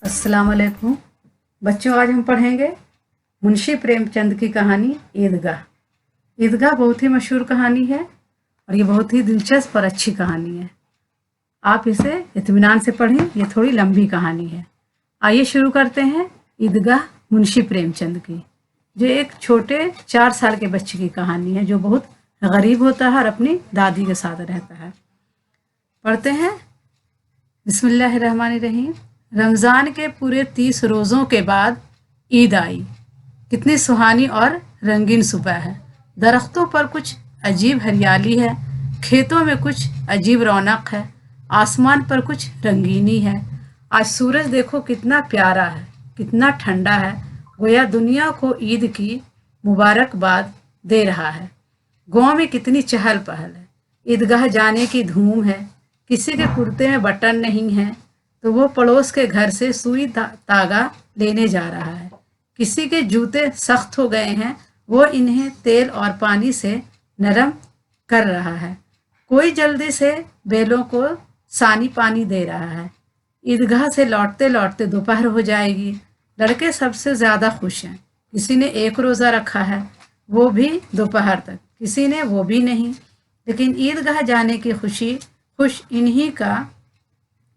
अस्सलाम वालेकुम बच्चों, आज हम पढ़ेंगे मुंशी प्रेमचंद की कहानी ईदगाह। ईदगाह बहुत ही मशहूर कहानी है और ये बहुत ही दिलचस्प और अच्छी कहानी है। आप इसे इत्मीनान से पढ़ें, ये थोड़ी लंबी कहानी है। आइए शुरू करते हैं ईदगाह मुंशी प्रेमचंद की, जो एक छोटे 4 साल के बच्चे की कहानी है जो बहुत गरीब होता है और अपनी दादी के साथ रहता है। पढ़ते हैं। बिस्मिल्लाहिर्रहमानिर्रहीम। रमज़ान के पूरे 30 रोज़ों के बाद ईद आई। कितनी सुहानी और रंगीन सुबह है। दरख्तों पर कुछ अजीब हरियाली है, खेतों में कुछ अजीब रौनक है, आसमान पर कुछ रंगीनी है। आज सूरज देखो कितना प्यारा है, कितना ठंडा है, गोया दुनिया को ईद की मुबारकबाद दे रहा है। गांव में कितनी चहल पहल है, ईदगाह जाने की धूम है। किसी के कुर्ते में बटन नहीं है तो वो पड़ोस के घर से सुई तागा लेने जा रहा है। किसी के जूते सख्त हो गए हैं, वो इन्हें तेल और पानी से नरम कर रहा है। कोई जल्दी से बैलों को सानी पानी दे रहा है। ईदगाह से लौटते लौटते दोपहर हो जाएगी। लड़के सबसे ज़्यादा खुश हैं। किसी ने 1 रोज़ा रखा है, वो भी दोपहर तक, किसी ने वो भी नहीं। लेकिन ईदगाह जाने की खुश इन्हीं का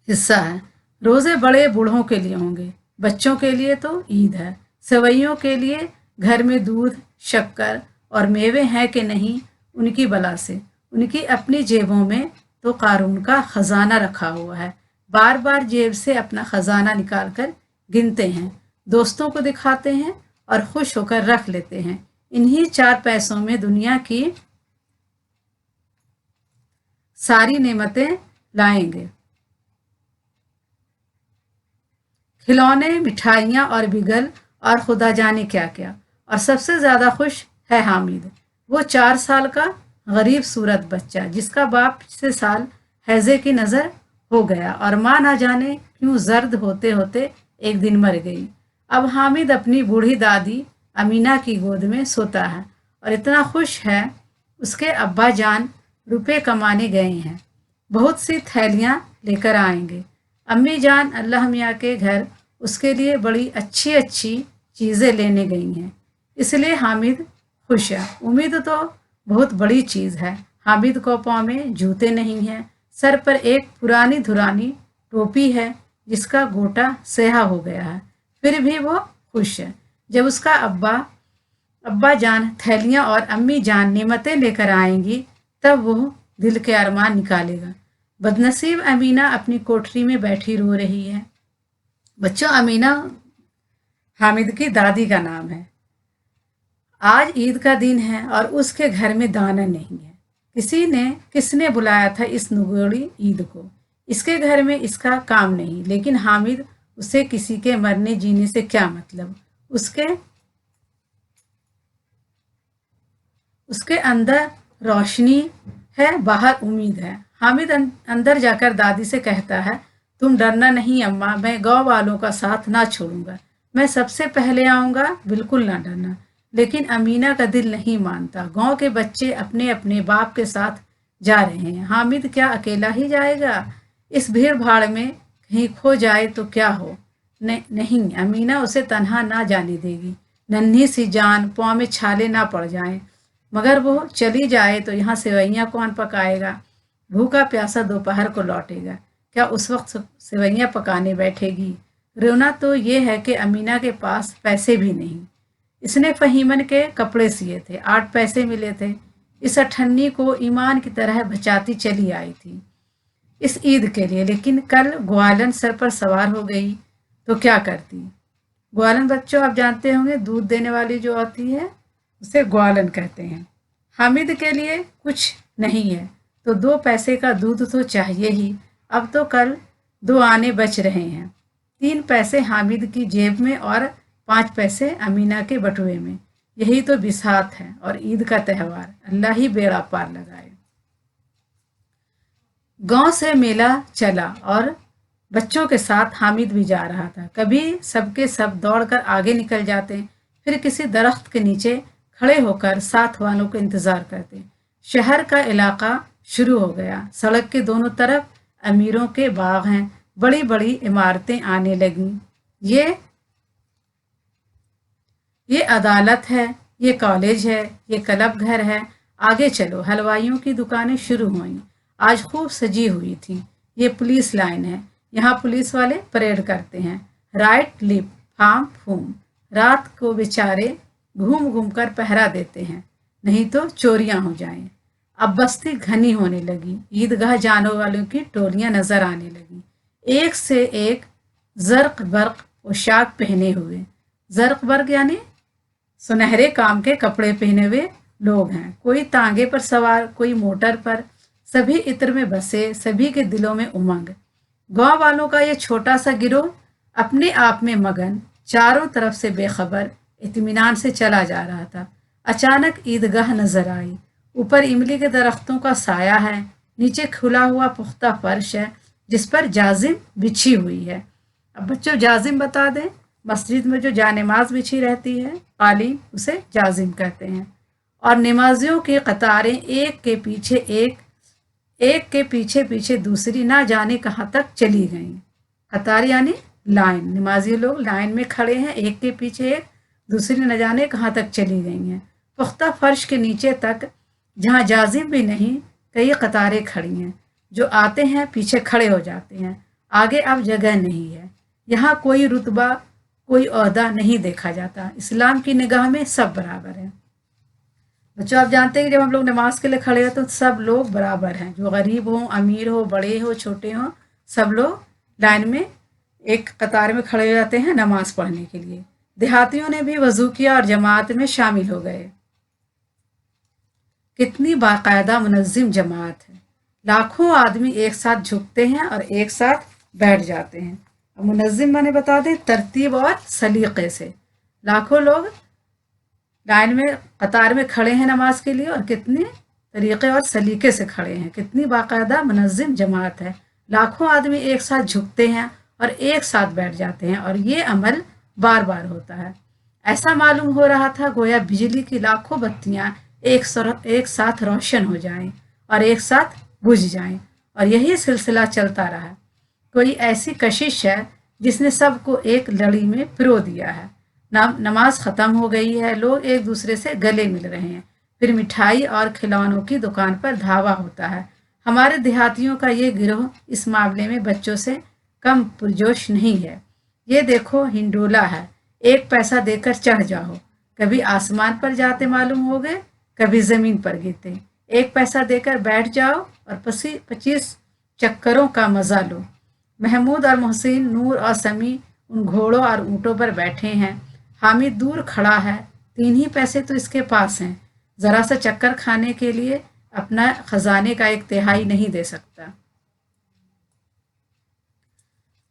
हिस्सा है। रोज़े बड़े बूढ़ों के लिए होंगे, बच्चों के लिए तो ईद है। सेवैयों के लिए घर में दूध, शक्कर और मेवे हैं कि नहीं, उनकी बला से। उनकी अपनी जेबों में तो कारून का खजाना रखा हुआ है। बार बार जेब से अपना खजाना निकाल कर गिनते हैं, दोस्तों को दिखाते हैं और खुश होकर रख लेते हैं। इन्हीं 4 पैसों में दुनिया की सारी नेमतें लाएंगे। खिलौने, मिठाइयाँ और बिगल और खुदा जाने क्या क्या। और सबसे ज़्यादा खुश है हामिद, वो 4 साल का गरीब सूरत बच्चा जिसका बाप पिछले साल हैजे की नज़र हो गया और माँ ना जाने क्यों जर्द होते होते एक दिन मर गई। अब हामिद अपनी बूढ़ी दादी अमीना की गोद में सोता है और इतना खुश है। उसके अब्बा जान रुपए कमाने गए हैं, बहुत सी थैलियाँ लेकर आएंगे। अम्मी जान अल्लाह मियाँ के घर उसके लिए बड़ी अच्छी अच्छी चीज़ें लेने गई हैं, इसलिए हामिद खुश है। उम्मीद तो बहुत बड़ी चीज़ है। हामिद को पाँव में जूते नहीं हैं, सर पर एक पुरानी धुरानी टोपी है जिसका गोटा सेहा हो गया है, फिर भी वो खुश है। जब उसका अब्बा जान थैलियाँ और अम्मी जान नेमतें लेकर आएंगी तब वो दिल के अरमान निकालेगा। बदनसीब अमीना अपनी कोठरी में बैठी रो रही है। बच्चों, अमीना हामिद की दादी का नाम है। आज ईद का दिन है और उसके घर में दाना नहीं है। किसने बुलाया था इस नुगोड़ी ईद को? इसके घर में इसका काम नहीं, लेकिन हामिद, उसे किसी के मरने जीने से क्या मतलब। उसके अंदर रोशनी है, बाहर उम्मीद है। हामिद अंदर जाकर दादी से कहता है, तुम डरना नहीं अम्मा, मैं गांव वालों का साथ ना छोड़ूंगा, मैं सबसे पहले आऊँगा, बिल्कुल ना डरना। लेकिन अमीना का दिल नहीं मानता। गांव के बच्चे अपने अपने बाप के साथ जा रहे हैं, हामिद क्या अकेला ही जाएगा? इस भीड़ भाड़ में कहीं खो जाए तो क्या हो। नहीं, अमीना उसे तन्हा ना जाने देगी। नन्ही सी जान, पाँव में छाले ना पड़ जाएं। मगर वो चली जाए तो यहाँ सेवैयाँ कौन पकाएगा? भूखा प्यासा दोपहर को लौटेगा, क्या उस वक्त सेवैयाँ पकाने बैठेगी? रोना तो ये है कि अमीना के पास पैसे भी नहीं। इसने फहीमन के कपड़े सिए थे, 8 पैसे मिले थे। इस अठन्नी को ईमान की तरह बचाती चली आई थी इस ईद के लिए, लेकिन कल ग्वालन सर पर सवार हो गई तो क्या करती? ग्वालन बच्चों आप जानते होंगे, दूध देने वाली जो होती है उसे ग्वालन कहते हैं। हामिद के लिए कुछ नहीं है तो 2 पैसे का दूध तो चाहिए ही। अब तो कल 2 आने बच रहे हैं, 3 पैसे हामिद की जेब में और 5 पैसे अमीना के बटुए में। यही तो बिसात है और ईद का त्यौहार, अल्लाह ही बेड़ा पार लगाए। गांव से मेला चला और बच्चों के साथ हामिद भी जा रहा था। कभी सबके सब दौड़कर आगे निकल जाते, फिर किसी दरख्त के नीचे खड़े होकर साथ वालों को इंतजार करते। शहर का इलाका शुरू हो गया। सड़क के दोनों तरफ अमीरों के बाग हैं, बड़ी बड़ी इमारतें आने लगीं। ये अदालत है, ये कॉलेज है, ये क्लब घर है। आगे चलो। हलवाइयों की दुकानें शुरू हुईं, आज खूब सजी हुई थी। ये पुलिस लाइन है, यहाँ पुलिस वाले परेड करते हैं। राइट लिप फाम फूम। रात को बेचारे घूम घूम कर पहरा देते हैं, नहीं तो चोरियां हो जाएं। अब बस्ती घनी होने लगी। ईदगाह जाने वालों की टोलियां नजर आने लगी, एक से एक जर्क बर्क पोशाक पहने हुए। जर्क बर्क यानी सुनहरे काम के कपड़े पहने हुए लोग हैं। कोई तांगे पर सवार, कोई मोटर पर, सभी इत्र में बसे, सभी के दिलों में उमंग। गांव वालों का ये छोटा सा गिरोह अपने आप में मगन, चारों तरफ से बेखबर इत्मीनान से चला जा रहा था। अचानक ईदगाह नजर आई। ऊपर इमली के दरख्तों का साया है, नीचे खुला हुआ पुख्ता फर्श है जिस पर जाजिम बिछी हुई है। अब बच्चों जाजिम बता दें, मस्जिद में जो जानेमाज बिछी रहती है कालीन, उसे जाजिम कहते हैं। और नमाजियों की कतारें एक के पीछे पीछे दूसरी ना जाने कहाँ तक चली गईं। कतार यानी लाइन। नमाजी लोग लाइन में खड़े हैं, एक के पीछे एक, दूसरी न जाने कहाँ तक चली गई हैं। पुख्ता फर्श के नीचे तक, जहाँ जाजिम भी नहीं, कई कतारें खड़ी हैं। जो आते हैं पीछे खड़े हो जाते हैं, आगे अब जगह नहीं है। यहाँ कोई रुतबा, कोई ओहदा नहीं देखा जाता। इस्लाम की निगाह में सब बराबर है। बच्चों आप जानते हैं कि जब हम लोग नमाज के लिए खड़े हैं तो सब लोग बराबर हैं। जो गरीब हो, अमीर हो, बड़े हो, छोटे हो, सब लोग लाइन में एक कतार में खड़े हो जाते हैं नमाज पढ़ने के लिए। देहातियों ने भी वजू किया और जमात में शामिल हो गए। कितनी बाकायदा मुनज़्ज़िम जमात है। लाखों आदमी एक साथ झुकते हैं और एक साथ बैठ जाते हैं। अब मुनज़्ज़िम माने बता दें तरतीब और सलीके से। लाखों लोग लाइन में कतार में खड़े हैं नमाज के लिए और कितने तरीके और सलीके से खड़े हैं। कितनी बाकायदा मुनज़्ज़िम जमात है। लाखों आदमी एक साथ झुकते हैं और एक साथ बैठ जाते हैं और ये अमल बार बार होता है। ऐसा मालूम हो रहा था गोया बिजली की लाखों बत्तियां एक साथ रोशन हो जाएं और एक साथ बुझ जाएं, और यही सिलसिला चलता रहा। कोई ऐसी कशिश है जिसने सबको एक लड़ी में पिरो दिया है। नमाज ख़त्म हो गई है, लोग एक दूसरे से गले मिल रहे हैं। फिर मिठाई और खिलौनों की दुकान पर धावा होता है। हमारे देहातियों का ये गिरोह इस मामले में बच्चों से कम पुरजोश नहीं है। ये देखो हिंडोला है, एक पैसा देकर चढ़ जाओ। कभी आसमान पर जाते मालूम हो गए, कभी जमीन पर गिरते। एक पैसा देकर बैठ जाओ और 25 चक्करों का मजा लो। महमूद और मोहसिन, नूर और समी उन घोड़ों और ऊँटों पर बैठे हैं। हामिद दूर खड़ा है, 3 ही पैसे तो इसके पास हैं। जरा सा चक्कर खाने के लिए अपना खजाने का 1/3 नहीं दे सकता।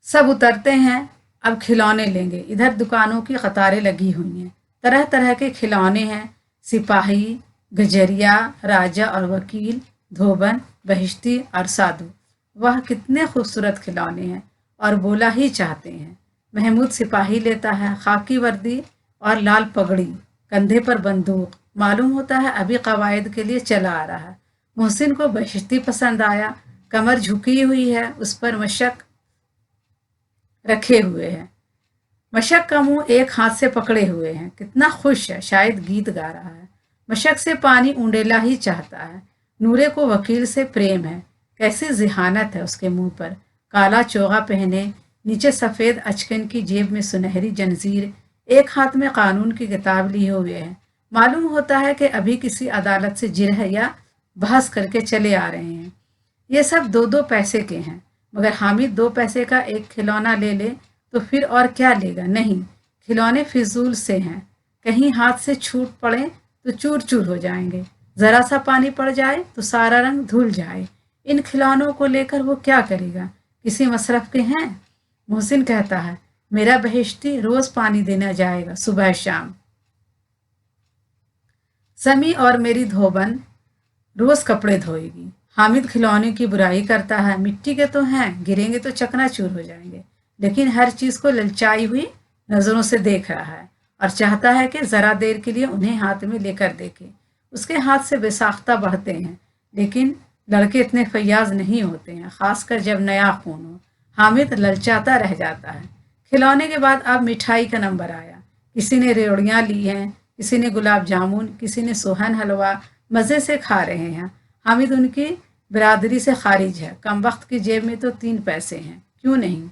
सब उतरते हैं, अब खिलौने लेंगे। इधर दुकानों की कतारें लगी हुई हैं, तरह तरह के खिलौने हैं। सिपाही, गजरिया, राजा और वकील, धोबन, बहिश्ती और साधु। वह कितने खूबसूरत खिलौने हैं और बोला ही चाहते हैं। महमूद सिपाही लेता है, खाकी वर्दी और लाल पगड़ी, कंधे पर बंदूक। मालूम होता है अभी कवायद के लिए चला आ रहा है। मोहसिन को बहिश्ती पसंद आया, कमर झुकी हुई है, उस पर मशक रखे हुए हैं। मशक का मुंह एक हाथ से पकड़े हुए हैं, कितना खुश है, शायद गीत गा रहा है। मशक से पानी उंडेला ही चाहता है। नूरे को वकील से प्रेम है, कैसी जिहानत है उसके मुंह पर। काला चोगा पहने, नीचे सफ़ेद अचकन की जेब में सुनहरी जंजीर, एक हाथ में कानून की किताब लिए हुए है। मालूम होता है कि अभी किसी अदालत से जिरह या बहस करके चले आ रहे हैं। ये सब 2-2 पैसे के हैं, मगर हामिद 2 पैसे का एक खिलौना ले ले तो फिर और क्या लेगा। नहीं, खिलौने फिजूल से हैं, कहीं हाथ से छूट पड़े तो चूर चूर हो जाएंगे। जरा सा पानी पड़ जाए तो सारा रंग धुल जाए। इन खिलौनों को लेकर वो क्या करेगा, किसी मसरफ के हैं। मोहसिन कहता है मेरा बहिश्ती रोज पानी देना जाएगा, सुबह शाम। समी और मेरी धोबन रोज कपड़े धोएगी। हामिद खिलौने की बुराई करता है, मिट्टी के तो हैं, गिरेंगे तो चकनाचूर हो जाएंगे। लेकिन हर चीज को ललचाई हुई नजरों से देख रहा है और चाहता है कि ज़रा देर के लिए उन्हें हाथ में लेकर देखे। उसके हाथ से बेसाख्ता बढ़ते हैं, लेकिन लड़के इतने फैयाज नहीं होते हैं, खासकर जब नया खून हो। हामिद ललचाता रह जाता है। खिलौने के बाद अब मिठाई का नंबर आया। किसी ने रेवड़ियाँ ली हैं, किसी ने गुलाब जामुन, किसी ने सोहन हलवा मज़े से खा रहे हैं। हामिद उनकी बिरादरी से खारिज है। कम वक्त की जेब में तो 3 पैसे हैं, क्यों नहीं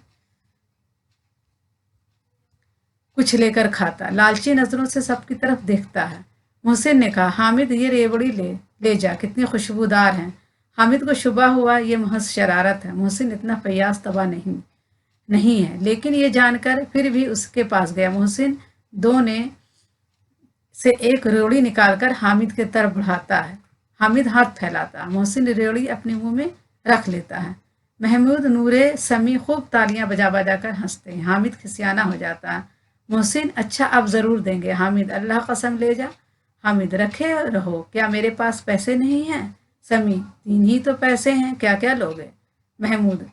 कुछ लेकर खाता। लालची नजरों से सबकी तरफ देखता है। मोहसिन ने कहा, हामिद ये रेवड़ी ले ले जा, कितनी खुशबूदार हैं। हामिद को शुबा हुआ ये महज शरारत है। मोहसिन इतना फयाज तबा नहीं नहीं है, लेकिन ये जानकर फिर भी उसके पास गया। मोहसिन दो ने से एक रेवड़ी निकालकर हामिद की तरफ बढ़ाता है। हामिद हाथ फैलाता है। मोहसिन रेवड़ी अपने मुंह में रख लेता है। महमूद नूरे समी खूब तालियां बजा बजा कर हंसते हैं। हामिद खिसियाना हो जाता है। मोहसिन, अच्छा अब ज़रूर देंगे। हामिद, अल्लाह कसम ले जा। हामिद, रखे रहो, क्या मेरे पास पैसे नहीं हैं? समी, 3 ही तो पैसे हैं, क्या क्या लोगे? महमूद,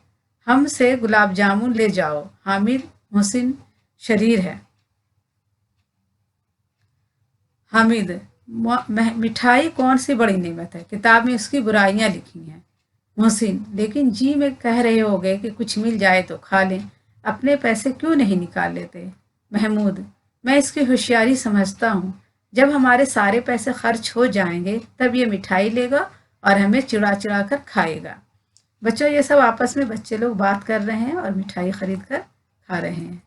हमसे गुलाब जामुन ले जाओ। हामिद, मोहसिन शरीर है। हामिद, मिठाई कौन सी बड़ी नेमत है, किताब में उसकी बुराइयां लिखी हैं। मोहसिन, लेकिन जी में कह रहे होगे कि कुछ मिल जाए तो खा लें, अपने पैसे क्यों नहीं निकाल लेते? महमूद, मैं इसकी होशियारी समझता हूँ। जब हमारे सारे पैसे खर्च हो जाएंगे तब ये मिठाई लेगा और हमें चिढ़ा चिढ़ा कर खाएगा। बच्चों, ये सब आपस में बच्चे लोग बात कर रहे हैं और मिठाई खरीद कर खा रहे हैं।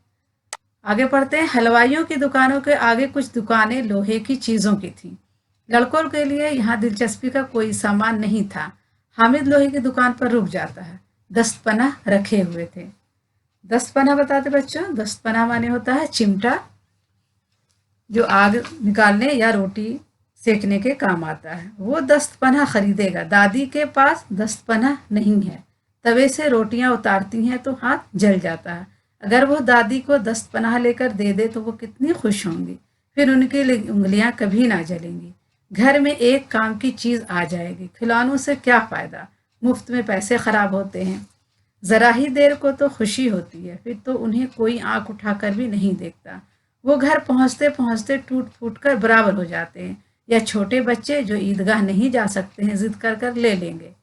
आगे पढ़ते हैं। हलवाइयों की दुकानों के आगे कुछ दुकानें लोहे की चीज़ों की थीं। लड़कों के लिए यहाँ दिलचस्पी का कोई सामान नहीं था। हामिद लोहे की दुकान पर रुक जाता है। दस्तपना रखे हुए थे। दस्तपना बताते बच्चों, दस्तपना माने होता है चिमटा, जो आग निकालने या रोटी सेकने के काम आता है। वो दस्तपना खरीदेगा। दादी के पास दस्तपना नहीं है। तवे से रोटियां उतारती हैं तो हाथ जल जाता है। अगर वो दादी को दस्तपनाह लेकर दे दे तो वो कितनी खुश होंगी। फिर उनकी उंगलियां कभी ना जलेंगी। घर में एक काम की चीज आ जाएगी। खिलौनों से क्या फायदा, मुफ्त में पैसे खराब होते हैं। जरा ही देर को तो खुशी होती है, फिर तो उन्हें कोई आंख उठाकर भी नहीं देखता। वो घर पहुंचते पहुंचते टूट फूट कर बराबर हो जाते हैं। या छोटे बच्चे जो ईदगाह नहीं जा सकते हैं, जिद कर कर ले लेंगे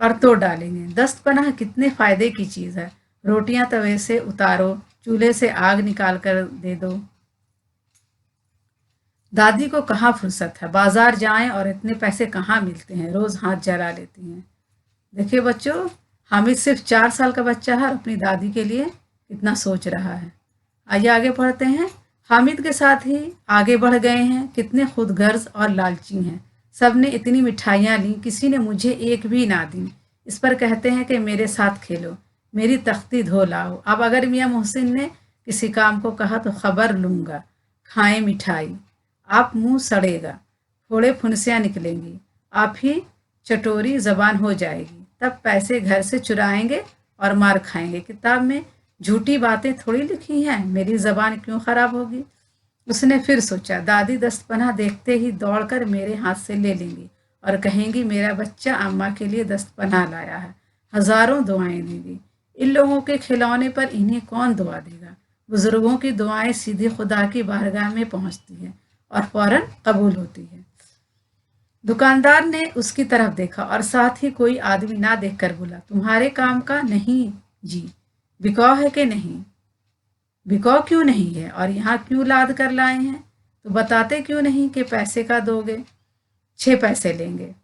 और तोड़ डालेंगे। दस्तपनाह कितने फायदे की चीज है। रोटियां तवे से उतारो, चूल्हे से आग निकाल कर दे दो। दादी को कहाँ फुर्सत है, बाजार जाएं और इतने पैसे कहाँ मिलते हैं, रोज हाथ जला लेती हैं। देखिए बच्चों, हामिद सिर्फ 4 साल का बच्चा है और अपनी दादी के लिए कितना सोच रहा है। आइए आगे पढ़ते हैं। हामिद के साथ ही आगे बढ़ गए हैं। कितने खुदगर्ज और लालची हैं। सब ने इतनी मिठाइयाँ ली, किसी ने मुझे एक भी ना दी। इस पर कहते हैं कि मेरे साथ खेलो, मेरी तख्ती धो लाओ। अब अगर मियाँ मोहसिन ने किसी काम को कहा तो खबर लूँगा। खाएं मिठाई, आप मुंह सड़ेगा, थोड़े फुंसियाँ निकलेंगी, आप ही चटोरी जबान हो जाएगी। तब पैसे घर से चुराएंगे और मार खाएंगे। किताब में झूठी बातें थोड़ी लिखी हैं, मेरी जबान क्यों खराब होगी? उसने फिर सोचा, दादी दस्तपनाह देखते ही दौड़कर मेरे हाथ से ले लेंगी और कहेंगी मेरा बच्चा अम्मा के लिए दस्तपनाह लाया है। हजारों दुआएं देंगी। इन लोगों के खिलौने पर इन्हें कौन दुआ देगा? बुजुर्गों की दुआएं सीधे खुदा की बारगाह में पहुंचती हैं और फौरन कबूल होती है। दुकानदार ने उसकी तरफ देखा और साथ ही कोई आदमी ना देखकर बोला, तुम्हारे काम का नहीं जी, बिकाऊ है कि नहीं? बिकाऊ क्यों नहीं है और यहाँ क्यों लाद कर लाए हैं? तो बताते क्यों नहीं कि पैसे का दोगे? 6 पैसे लेंगे।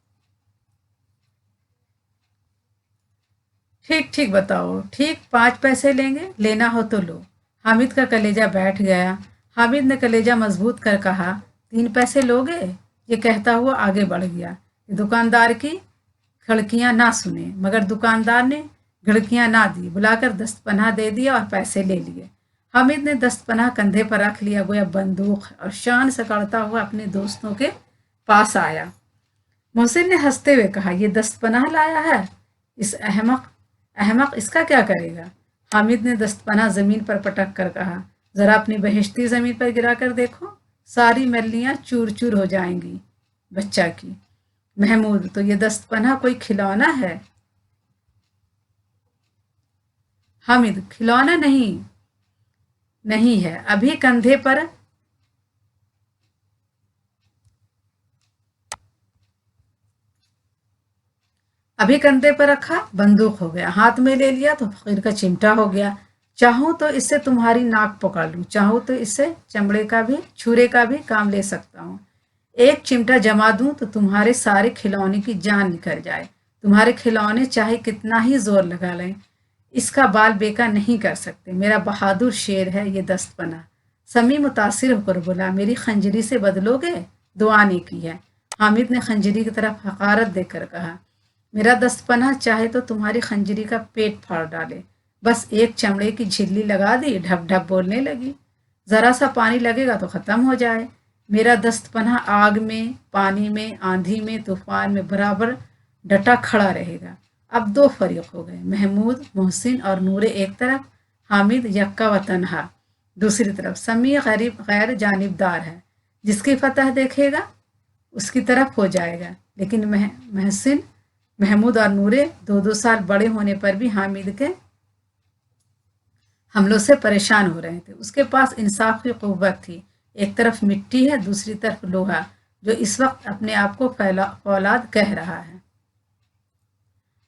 ठीक ठीक बताओ। ठीक 5 पैसे लेंगे, लेना हो तो लो। हामिद का कलेजा बैठ गया। हामिद ने कलेजा मजबूत कर कहा, 3 पैसे लोगे? ये कहता हुआ आगे बढ़ गया। दुकानदार की खिड़कियां ना सुने, मगर दुकानदार ने खिड़कियां ना दी, बुलाकर दस्तपनाह दे दिया और पैसे ले लिए। हामिद ने दस्तपनाह कंधे पर रख लिया, गोया बंदूक, और शान से करता हुआ अपने दोस्तों के पास आया। मोहसिन ने हंसते हुए कहा, ये दस्तपनाह लाया है, इस अहमक अहमक इसका क्या करेगा? हामिद ने दस्तपनाह जमीन पर पटक कर कहा, जरा अपनी बहिश्ती जमीन पर गिरा कर देखो, सारी मल्लियां चूर चूर हो जाएंगी बच्चा की। महमूद, तो ये दस्तपनाह कोई खिलौना है? हामिद, खिलौना नहीं नहीं है, अभी कंधे पर अभी कंधे पर रखा, बंदूक हो गया, हाथ में ले लिया तो फकीर का चिमटा हो गया। चाहूं तो इससे तुम्हारी नाक पकड़ लूं, चाहूं तो इससे चमड़े का भी छुरे का भी काम ले सकता हूँ। एक चिमटा जमा दूं तो तुम्हारे सारे खिलौने की जान निकल जाए। तुम्हारे खिलौने चाहे कितना ही जोर लगा लें, इसका बाल बेका नहीं कर सकते। मेरा बहादुर शेर है ये दस्तपना। समी मुतासिर होकर बोला, मेरी खंजरी से बदलोगे? दुआ ने की है। हामिद ने खंजरी की तरफ हकारत देकर कहा, मेरा दस्तपना चाहे तो तुम्हारी खंजरी का पेट फाड़ डाले। बस एक चमड़े की झिल्ली लगा दी, ढप ढप बोलने लगी। जरा सा पानी लगेगा तो खत्म हो जाए। मेरा दस्तपना आग में, पानी में, आंधी में, तूफान में बराबर डटा खड़ा रहेगा। अब दो फरीक हो गए, महमूद, मोहसिन और नूरे एक तरफ, हामिद यक्का व तनहा दूसरी तरफ। समी गरीब गैर जानिबदार है, जिसकी फतह देखेगा उसकी तरफ हो जाएगा। लेकिन महसिन, महमूद और नूरे 2-2 साल बड़े होने पर भी हामिद के हमलों से परेशान हो रहे थे। उसके पास इंसाफ की कुव्वत थी। एक तरफ मिट्टी है, दूसरी तरफ लोहा, जो इस वक्त अपने आप को फौलाद कह रहा है।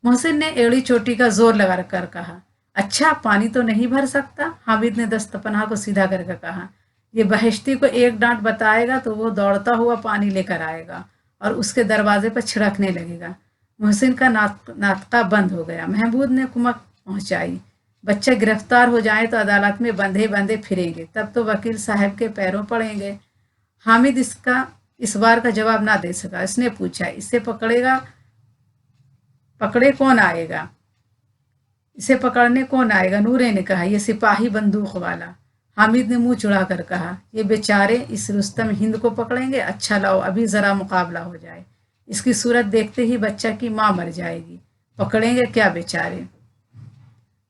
मोहसिन ने एड़ी चोटी का जोर लगा कर कहा, अच्छा पानी तो नहीं भर सकता? हामिद ने दस्तपनाह को सीधा करके कहा, ये बहिश्ती को एक डांट बताएगा तो वो दौड़ता हुआ पानी लेकर आएगा और उसके दरवाजे पर छिड़कने लगेगा। मोहसिन का नाटका बंद हो गया। महमूद ने कुमक पहुंचाई, बच्चे गिरफ्तार हो जाएं तो अदालत में बंधे बंधे फिरेंगे, तब तो वकील साहब के पैरों पड़ेंगे। हामिद इस बार का जवाब ना दे सका। इसने पूछा, इसे पकड़े कौन आएगा? इसे पकड़ने कौन आएगा? नूरे ने कहा, यह सिपाही बंदूक वाला। हामिद ने मुंह चुड़ा कर कहा, ये बेचारे इस रुस्तम हिंद को पकड़ेंगे? अच्छा लाओ, अभी जरा मुकाबला हो जाए। इसकी सूरत देखते ही बच्चा की माँ मर जाएगी। पकड़ेंगे क्या बेचारे?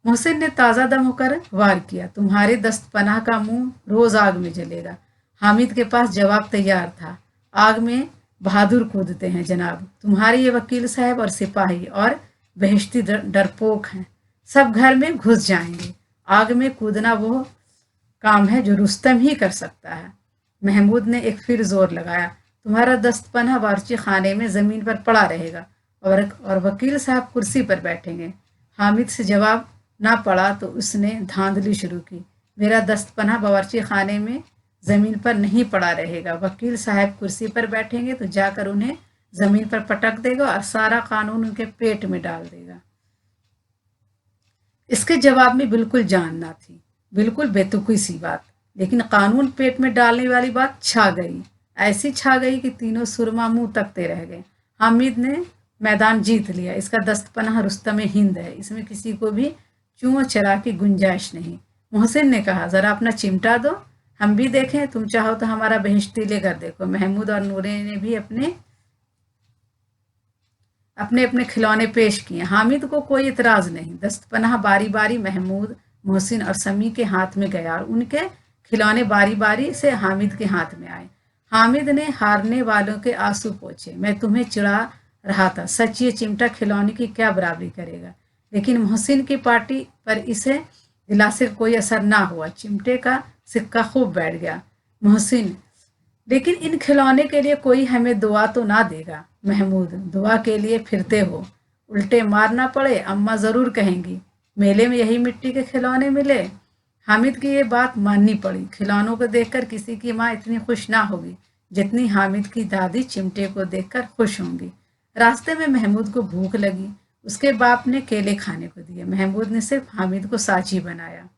मोहसिन ने ताज़ा दम होकर वार किया, तुम्हारे दस्तपनाह का मुंह रोज आग में जलेगा। हामिद के पास जवाब तैयार था, आग में बहादुर कूदते हैं जनाब। तुम्हारे ये वकील साहब और सिपाही और बहिश्ती डरपोक हैं, सब घर में घुस जाएंगे। आग में कूदना वो काम है जो रुस्तम ही कर सकता है। महमूद ने एक फिर जोर लगाया, तुम्हारा दस्तपना बावर्ची खाने में जमीन पर पड़ा रहेगा और वकील साहब कुर्सी पर बैठेंगे। हामिद से जवाब ना पड़ा तो उसने धांधली शुरू की, मेरा दस्तपना बावर्ची खाने में जमीन पर नहीं पड़ा रहेगा। वकील साहब कुर्सी पर बैठेंगे तो जाकर उन्हें जमीन पर पटक देगा और सारा कानून उनके पेट में डाल देगा। इसके जवाब में बिल्कुल जान ना थी, बिल्कुल बेतुकी सी बात, लेकिन कानून पेट में डालने वाली बात छा गई। ऐसी छा गई कि तीनों सुरमा मुंह तकते रह गए। हामिद ने मैदान जीत लिया। इसका दस्तपनाह रुस्तम हिंद है, इसमें किसी को भी चूं चरा की गुंजाइश नहीं। मोहसिन ने कहा, जरा अपना चिमटा दो, हम भी देखें। तुम चाहो तो हमारा बहिश्ती लेकर देखो। महमूद और नूरे ने भी अपने अपने खिलौने पेश किए। हामिद को कोई इतराज नहीं। दस्तपनाह बारी बारी महमूद, मोहसिन और समी के हाथ में गया और उनके खिलौने बारी बारी से हामिद के हाथ में आए। हामिद ने हारने वालों के आंसू पोंछे, मैं तुम्हें चिढ़ा रहा था, सच ये चिमटा खिलौने की क्या बराबरी करेगा। लेकिन मोहसिन की पार्टी पर इसे दिलासे का कोई असर ना हुआ। चिमटे का सिक्का खूब बैठ गया। मोहसिन, लेकिन इन खिलौने के लिए कोई हमें दुआ तो ना देगा। महमूद, दुआ के लिए फिरते हो, उल्टे मार ना पड़े, अम्मा जरूर कहेंगी मेले में यही मिट्टी के खिलौने मिले। हामिद की ये बात माननी पड़ी। खिलौनों को देखकर किसी की माँ इतनी खुश ना होगी जितनी हामिद की दादी चिमटे को देखकर खुश होंगी। रास्ते में महमूद को भूख लगी। उसके बाप ने केले खाने को दिए। महमूद ने सिर्फ हामिद को साची बनाया।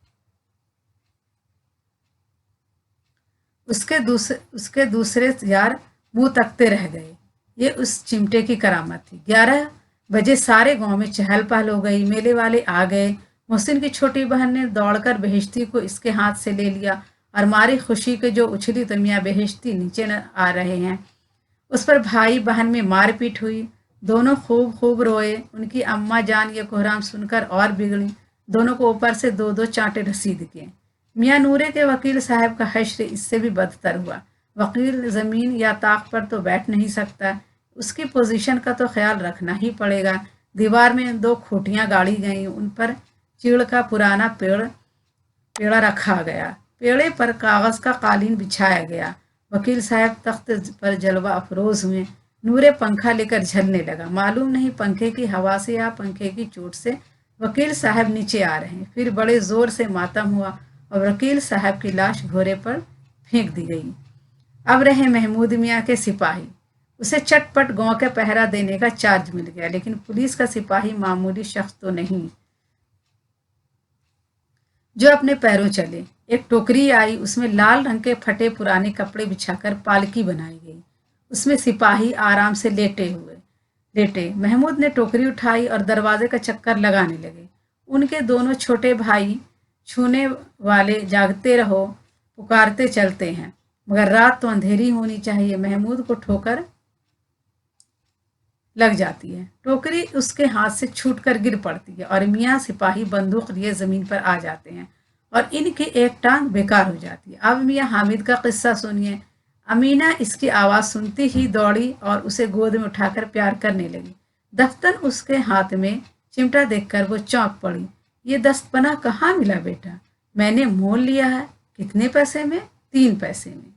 उसके दूसरे यार मुंह तकते रह गए। ये उस चिमटे की करामत थी। 11 बजे सारे गांव में चहल पहल हो गई। मेले वाले आ गए। मोहसिन की छोटी बहन ने दौड़कर बेहिश्ती को इसके हाथ से ले लिया और मारी खुशी के जो उछली तो मियाँ बेहिश्ती नीचे न आ रहे हैं। उस पर भाई बहन में मारपीट हुई। दोनों खूब खूब रोए। उनकी अम्मा जान ये कोहराम सुनकर और बिगड़ी। दोनों को ऊपर से 2-2 चांटे रसीद के। मियाँ नूरे के वकील साहब का हश्र इससे भी बदतर हुआ। वकील ज़मीन या ताक पर तो बैठ नहीं सकता, उसकी पोजीशन का तो ख्याल रखना ही पड़ेगा। दीवार में 2 खूंटियाँ गाड़ी गईं, उन पर चीड़ का पुराना पेड़ा रखा गया। पेड़े पर कागज़ का कालीन बिछाया गया। वकील साहब तख्त पर जलवा अफरोज हुए। नूरे पंखा लेकर झलने लगा। मालूम नहीं पंखे की हवा से या पंखे की चोट से वकील साहब नीचे आ रहे हैं। फिर बड़े जोर से मातम हुआ और वकील साहब की लाश घोड़े पर फेंक दी गई। अब रहे महमूद मियाँ के सिपाही। उसे चटपट गांव का पहरा देने का चार्ज मिल गया, लेकिन पुलिस का सिपाही मामूली शख्स तो नहीं जो अपने पैरों चले। एक टोकरी आई, उसमें लाल रंग के फटे पुराने कपड़े बिछाकर पालकी बनाई गई। उसमें सिपाही आराम से लेटे। महमूद ने टोकरी उठाई और दरवाजे का चक्कर लगाने लगे। उनके दोनों छोटे भाई छूने वाले जागते रहो पुकारते चलते हैं, मगर रात तो अंधेरी होनी चाहिए। महमूद को ठोकर लग जाती है, टोकरी उसके हाथ से छूटकर गिर पड़ती है और मियाँ सिपाही बंदूक लिए जमीन पर आ जाते हैं और इनकी एक टांग बेकार हो जाती है। अब मियाँ हामिद का किस्सा सुनिए। अमीना इसकी आवाज़ सुनती ही दौड़ी और उसे गोद में उठाकर प्यार करने लगी। दफ्तर उसके हाथ में चिमटा देखकर वो चौंक पड़ी। ये दस्तपना कहाँ मिला बेटा? मैंने मोल लिया है। कितने पैसे में? 3 पैसे में।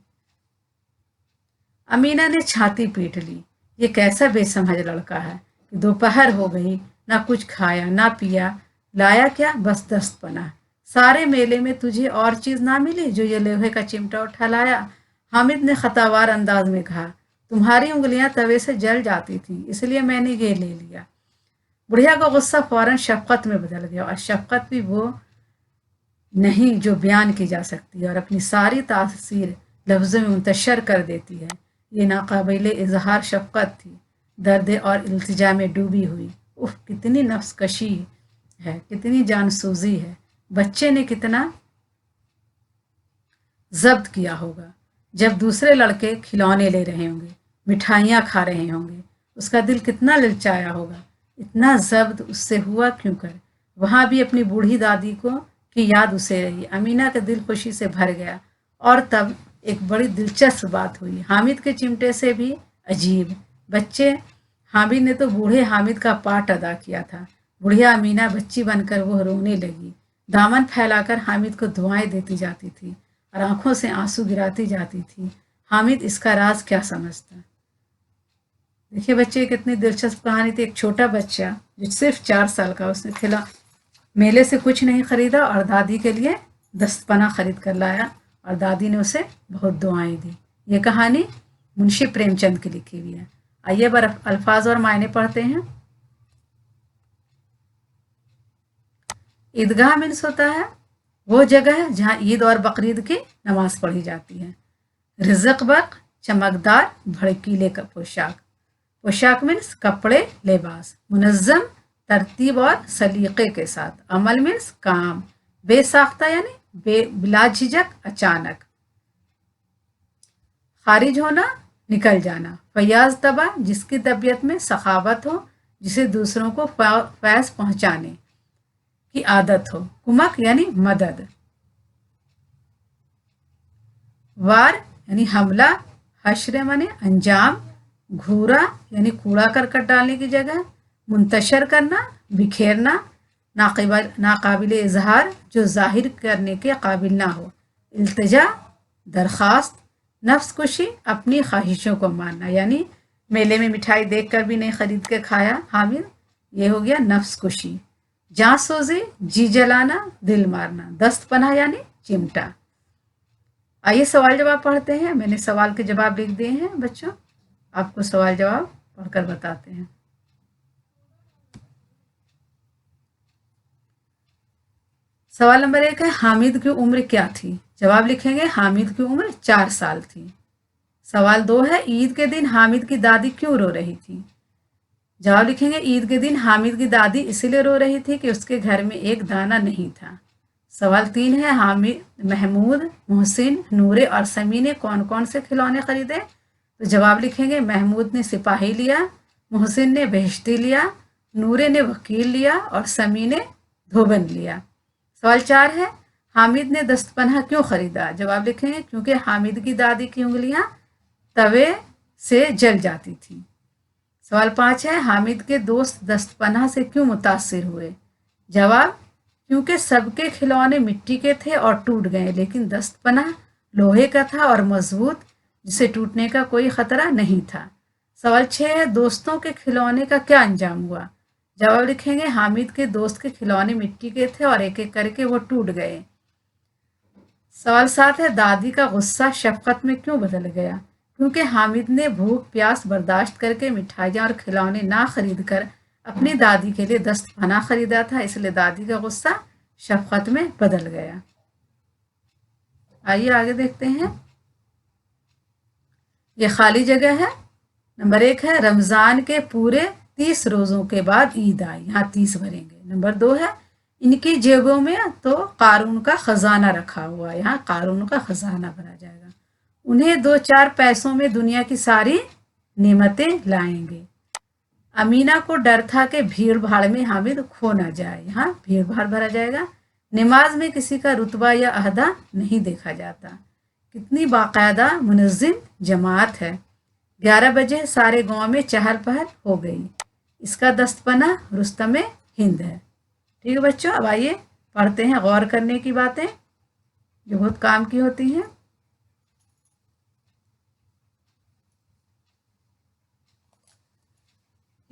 अमीना ने छाती पीट ली। ये कैसा बेसमझ लड़का है कि दोपहर हो गई, ना कुछ खाया ना पिया, लाया क्या? बस दस्तपना। सारे मेले में तुझे और चीज ना मिली जो ये लोहे का चिमटा उठा लाया? हामिद ने खतावार अंदाज में कहा। तुम्हारी उंगलियां तवे से जल जाती थी, इसलिए मैंने ये ले लिया। बुढ़िया का गुस्सा फौरन शफकत में बदल गया, और शफकत भी वो नहीं जो बयान की जा सकती है और अपनी सारी तासीर लफ्ज़ों में मुंतशर कर देती है। ये नाकाबिले इजहार शफकत थी, दर्द और इल्तिजा में डूबी हुई। उफ, कितनी नफ्स कशी है, कितनी जानसूजी है। बच्चे ने कितना जब्त किया होगा। जब दूसरे लड़के खिलौने ले रहे होंगे, मिठाइयाँ खा रहे होंगे, उसका दिल कितना ललचाया होगा। इतना जब्त उससे हुआ क्यों कर? वहाँ भी अपनी बूढ़ी दादी को की याद उसे रही। अमीना का दिल खुशी से भर गया। और तब एक बड़ी दिलचस्प बात हुई। हामिद के चिमटे से भी अजीब। बच्चे हामिद ने तो बूढ़े हामिद का पार्ट अदा किया था। बुढ़िया अमीना बच्ची बनकर वो रोने लगी। दामन फैलाकर हामिद को दुआएं देती जाती थी और आंखों से आंसू गिराती जाती थी। हामिद इसका राज क्या समझता? देखिए बच्चे, कितनी दिलचस्प कहानी थी। एक छोटा बच्चा जो सिर्फ 4 साल का, उसने मेले से कुछ नहीं खरीदा और दादी के लिए दस्तपना खरीद कर लाया और दादी ने उसे बहुत दुआएं दी। ये कहानी मुंशी प्रेमचंद की लिखी हुई है। आइए बार अल्फाज और मायने पढ़ते हैं। ईदगाह मीन्स होता है वो जगह है जहाँ ईद और बकरीद की नमाज पढ़ी जाती है। रिज़्क़ बक चमकदार भड़कीले का पोशाक मीन्स कपड़े लिबास। मुनज़्ज़म तरतीब और सलीके के साथ। अमल मीन्स काम। बेसाख्ता यानी बिला झिझक अचानक। खारिज होना निकल जाना। फयाज तबा जिसकी तबीयत में सखावत हो, जिसे दूसरों को फैज़ पहुंचाने की आदत हो। कुमक यानी मदद। वार यानी हमला। हश्र माने अंजाम। घूरा यानी कूड़ा करकट डालने की जगह। मुंतशर करना, बिखेरना। नाकाबिल इजहार जो जाहिर करने के काबिल ना हो। इल्तिजा दरख्वास्त। नफ्स कुशी अपनी ख्वाहिशों को मानना, यानी मेले में मिठाई देखकर भी नहीं खरीद के खाया हामिद, ये हो गया नफ्स कुशी। जांसोजी जी जलाना, दिल मारना। दस्तपना यानी चिमटा। आइए सवाल जवाब पढ़ते हैं। मैंने सवाल के जवाब लिख दिए हैं बच्चों, आपको सवाल जवाब पढ़कर बताते हैं। सवाल नंबर 1 है, हामिद की उम्र क्या थी? जवाब लिखेंगे हामिद की उम्र 4 साल थी। सवाल 2 है, ईद के दिन हामिद की दादी क्यों रो रही थी? जवाब लिखेंगे ईद के दिन हामिद की दादी इसीलिए रो रही थी कि उसके घर में एक दाना नहीं था। सवाल 3 है, महमूद, मोहसिन, नूरे और समी ने कौन कौन से खिलौने खरीदे? तो जवाब लिखेंगे महमूद ने सिपाही लिया, मोहसिन ने बेहश्ती लिया, नूरे ने वकील लिया और समी ने धोबन लिया। सवाल 4 है, हामिद ने दस्तपना क्यों खरीदा? जवाब लिखेंगे क्योंकि हामिद की दादी की उंगलियां तवे से जल जाती थी। सवाल 5 है, हामिद के दोस्त दस्तपना से क्यों मुतासिर हुए? जवाब, क्योंकि सबके खिलौने मिट्टी के थे और टूट गए, लेकिन दस्तपना लोहे का था और मजबूत, जिसे टूटने का कोई खतरा नहीं था। सवाल 6 है, दोस्तों के खिलौने का क्या अंजाम हुआ? जवाब लिखेंगे, हामिद के दोस्त के खिलौने मिट्टी के थे और एक एक करके वो टूट गए। सवाल 7 है, दादी का गुस्सा शफकत में क्यों बदल गया? क्योंकि हामिद ने भूख प्यास बर्दाश्त करके मिठाइयाँ और खिलौने ना खरीद कर अपनी दादी के लिए दस्त पनाह खरीदा था, इसलिए दादी का गुस्सा शफकत में बदल गया। आइए आगे देखते हैं। ये खाली जगह है। नंबर 1 है, रमज़ान के पूरे 30 रोज़ों के बाद ईद आई। यहाँ 30 भरेंगे। नंबर 2 है, इनकी जेबों में तो कारून का खजाना रखा हुआ है। यहाँ कारून का खजाना भरा जाएगा। उन्हें 2-4 पैसों में दुनिया की सारी नेमतें लाएंगे। अमीना को डर था कि भीड़ भाड़ में हामिद खो ना जाए। यहाँ भीड़ भाड़ भरा जाएगा। नमाज में किसी का रुतबा या अहदा नहीं देखा जाता। कितनी बाकायदा मुनज़्ज़िम जमात है। 11 बजे सारे गांव में चहल पहल हो गई। इसका दस्तपना रुस्तम हिंद है। ठीक है बच्चों, अब आइए पढ़ते हैं गौर करने की बातें जो बहुत काम की होती हैं।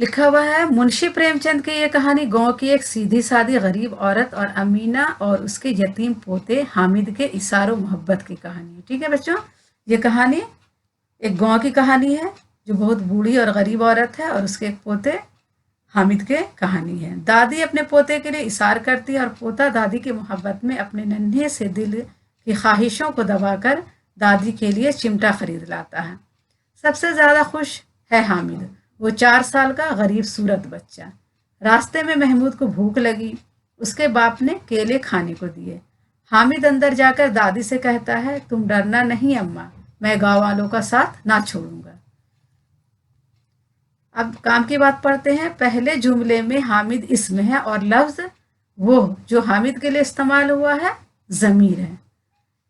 लिखा हुआ है, मुंशी प्रेमचंद की ये कहानी गांव की एक सीधी सादी गरीब औरत और अमीना और उसके यतीम पोते हामिद के इशारों मोहब्बत की कहानी है। ठीक है बच्चों, ये कहानी एक गांव की कहानी है जो बहुत बूढ़ी और गरीब औरत है और उसके एक पोते हामिद के कहानी है। दादी अपने पोते के लिए इशार करती है और पोता दादी की मोहब्बत में अपने नन्हे से दिल की ख्वाहिशों को दबाकर दादी के लिए चिमटा खरीद लाता है। सबसे ज़्यादा खुश है हामिद, वो 4 साल का गरीब सूरत बच्चा। रास्ते में महमूद को भूख लगी, उसके बाप ने केले खाने को दिए। हामिद अंदर जाकर दादी से कहता है, तुम डरना नहीं अम्मा, मैं गाँव वालों का साथ ना छोड़ूंगा। अब काम की बात पढ़ते हैं। पहले जुमले में हामिद इसम है और लफ्ज वो जो हामिद के लिए इस्तेमाल हुआ है ज़मीर है।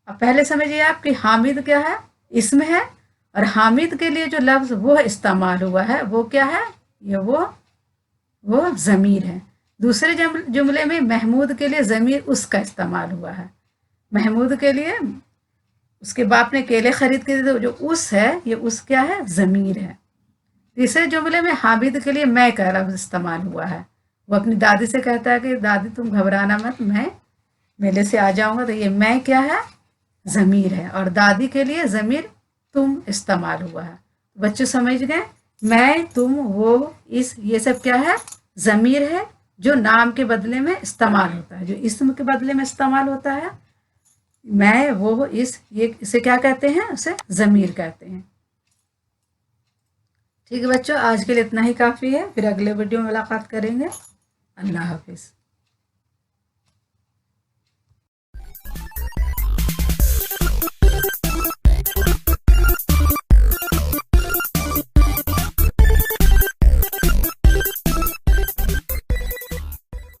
अब पहले समझिए आप कि हामिद क्या है, इसम है, और हामिद के लिए जो लफ्ज वो इस्तेमाल हुआ है वो क्या है, ये वो ज़मीर है। दूसरे जुमले में महमूद के लिए ज़मीर उसका इस्तेमाल हुआ है। महमूद के लिए उसके बाप ने केले खरीद के दिए, जो उस है ये उस क्या है, ज़मीर है। तीसरे जुमले में हामिद के लिए मैं का लफ्ज इस्तेमाल हुआ है। वो अपनी दादी से कहता है कि दादी तुम घबराना मत, मैं मेले से आ जाऊंगा, तो ये मैं क्या है, ज़मीर है, और दादी के लिए ज़मीर तुम इस्तेमाल हुआ है। बच्चों समझ गए, मैं तुम वो इस ये सब क्या है, ज़मीर है जो नाम के बदले में इस्तेमाल होता है, जो इस्म के बदले में इस्तेमाल होता है। मैं वो इस ये इसे क्या कहते हैं, उसे ज़मीर कहते हैं। ठीक है बच्चों, आज के लिए इतना ही काफ़ी है, फिर अगले वीडियो में मुलाकात करेंगे। अल्लाह हाफिज़।